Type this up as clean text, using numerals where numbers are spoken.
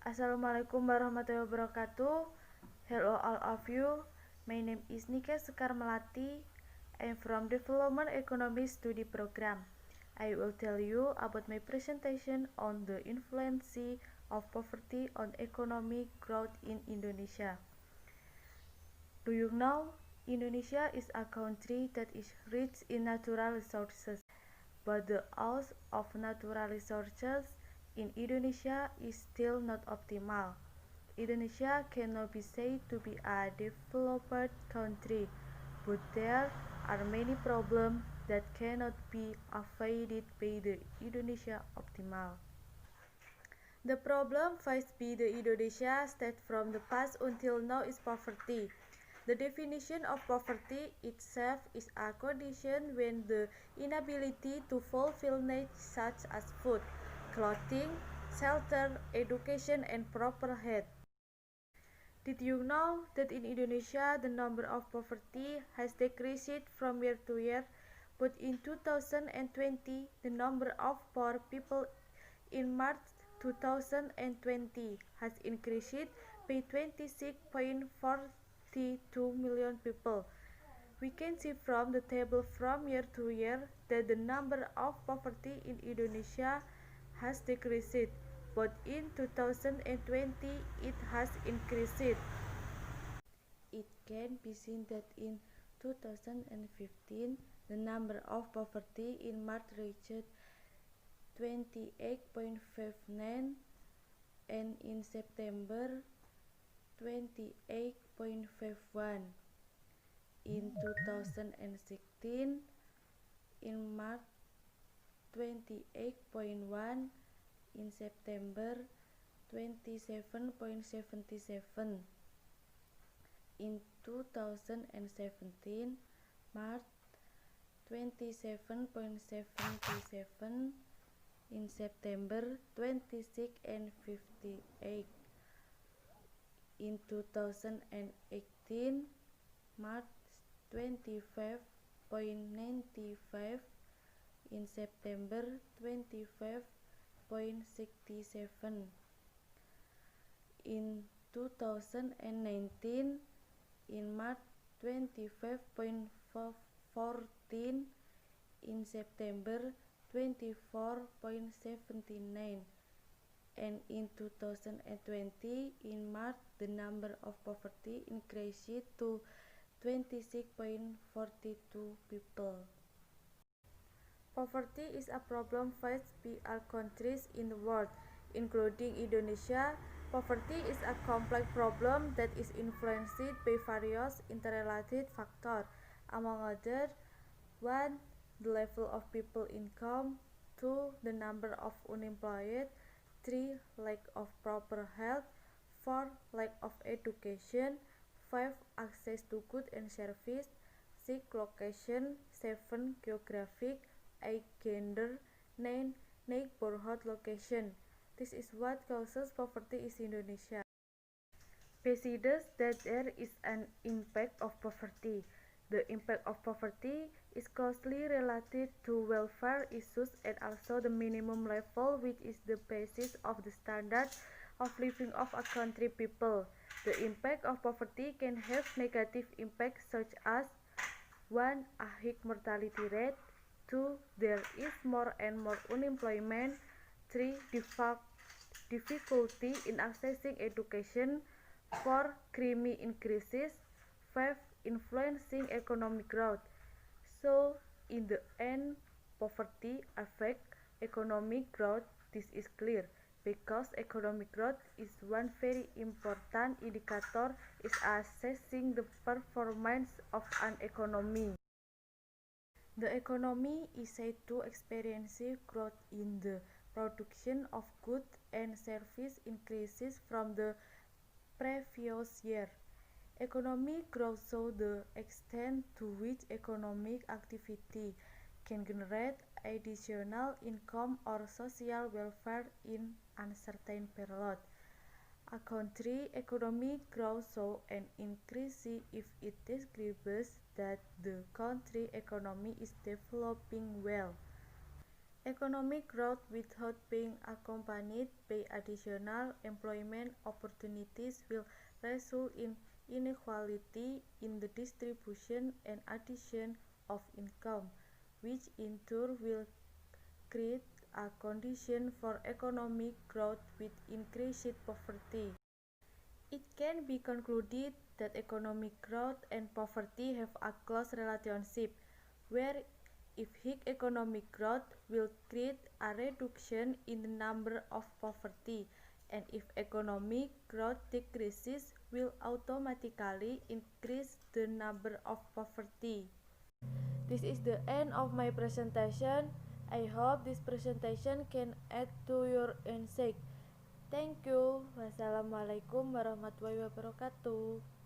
Assalamualaikum warahmatullahi wabarakatuh. Hello all of you. My name is Niken Sekar Melati. I'm from Development Economy Study Program. I will tell you about my presentation on the influence of poverty on economic growth in Indonesia. Do you know Indonesia is a country that is rich in natural resources, but the use of natural resources in Indonesia is still not optimal. Indonesia cannot be said to be a developed country, but there are many problems that cannot be avoided by the Indonesia optimal. The problem faced by the Indonesia state from the past until now is poverty. The definition of poverty itself is a condition when the inability to fulfill needs such as food, clothing, shelter, education, and proper health. Did you know that in Indonesia the number of poverty has decreased from year to year, but in 2020 the number of poor people in March 2020 has increased by 26.42 million people. We can see from the table from year to year that the number of poverty in Indonesia has decreased, but in 2020 it has increased. It can be seen that in 2015 the number of poverty in March reached 28.59 and in September 28.51. In 2016 in March 28.1, in September 27.77. In 2017 March 27.77, in September 26.58. In 2018 March 25.95, in September 25.67. In 2019 in March 25.14, in September 24.79, and in 2020 in March the number of poverty increased to 26.42 people. Poverty is a problem faced by all countries in the world, including Indonesia. Poverty is a complex problem that is influenced by various interrelated factors, among others, 1. The level of people's income, 2. The number of unemployed, 3. Lack of proper health, 4. Lack of education, 5. Access to goods and services, 6. Location, 7. Geographic, 8. Gender, 9. Neighborhood location. This is what causes poverty in Indonesia. Besides that there is an impact of poverty. The impact of poverty is closely related to welfare issues and also the minimum level, which is the basis of the standard of living of a country people. The impact of poverty can have negative impacts such as 1. A high mortality rate, 2. There is more and more unemployment, 3. Difficulty in accessing education, 4. Crime increases, 5. Influencing economic growth. So, in the end, poverty affects economic growth. This is clear, because economic growth is one very important indicator in assessing the performance of an economy. The economy is said to experience growth in the production of goods and services increases from the previous year. Economic growth shows the extent to which economic activity can generate additional income or social welfare in uncertain period. A country's economic growth shows an increase if it describes that the country's economy is developing well. Economic growth without being accompanied by additional employment opportunities will result in inequality in the distribution and addition of income, which in turn will create a condition for economic growth with increased poverty. It can be concluded that economic growth and poverty have a close relationship, where if high economic growth will create a reduction in the number of poverty, and if economic growth decreases will automatically increase the number of poverty. This is the end of my presentation. I hope this presentation can add to your insight. Thank you. Wassalamualaikum warahmatullahi wabarakatuh.